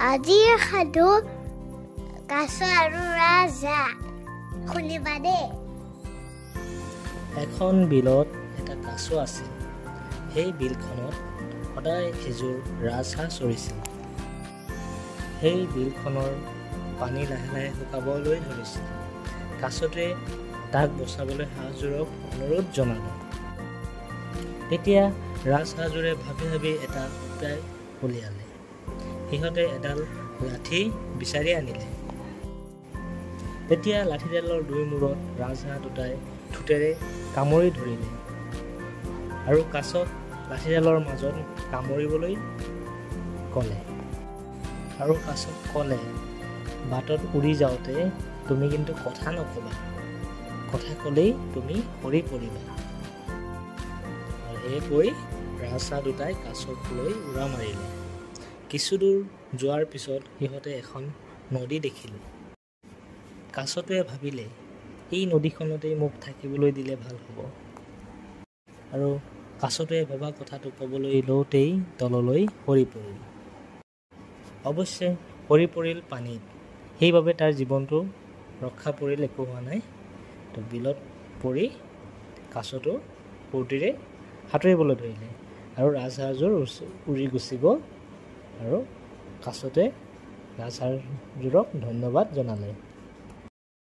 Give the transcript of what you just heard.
আজিৰ সাধু কাছ আৰু ৰাজহাঁহ শুনিবা দেই। এখন বিলত এটা কাছ আছিল। সেই বিলখনত সদায় এযোৰ ৰাজহাঁহ চৰিছিল। সেই বিলখনৰ পানী লাহে লাহে শুকাবলৈ ধৰিছিল। কাছটোৱে তাক বচাবলৈ হাঁহযোৰক অনুৰোধ জনালে। তেতিয়া ৰাজহাঁহযোৰে ভাবি ভাবি এটা উপায় উলিয়ালে। সিহঁতে এডাল লাঠি বিচাৰি আনিলে। তেতিয়া লাঠিডালৰ দুই মূৰত ৰাজহাঁহ দুটাই ঠোঁটেৰে কামুৰি ধৰিলে আৰু কাছক লাঠিডালৰ মাজত কামুৰিবলৈ ক'লে। আৰু কাছক ক'লে, বাটত উৰি যাওঁতে তুমি কিন্তু কথা নক'বা, কথা ক'লেই তুমি সৰি পৰিবা। আৰু এই কৈ ৰাজহাঁহ দুটাই কাছক লৈ উৰা মাৰিলে। কিছুদূৰ যোৱাৰ পিছত সিহঁতে এখন নদী দেখিলে। কাছটোৱে ভাবিলে, এই নদীখনতেই মোক থাকিবলৈ দিলে ভাল হ'ব। আৰু কাছটোৱে ভবা কথাটো ক'বলৈ লওঁতেই তললৈ সৰি পৰিল। অৱশ্যে সৰি পৰিল পানীত। সেইবাবে তাৰ জীৱনটো ৰক্ষা পৰিল, একো হোৱা নাই। তো বিলত পৰি কাছটো ফূৰ্তিৰে সাঁতুৰিবলৈ ধৰিলে আৰু ৰাজহাঁহযোৰ উৰি গুচি গ'ল। আৰু কাছটোৱে ৰাজহাঁহযোৰক ধন্যবাদ জনালে।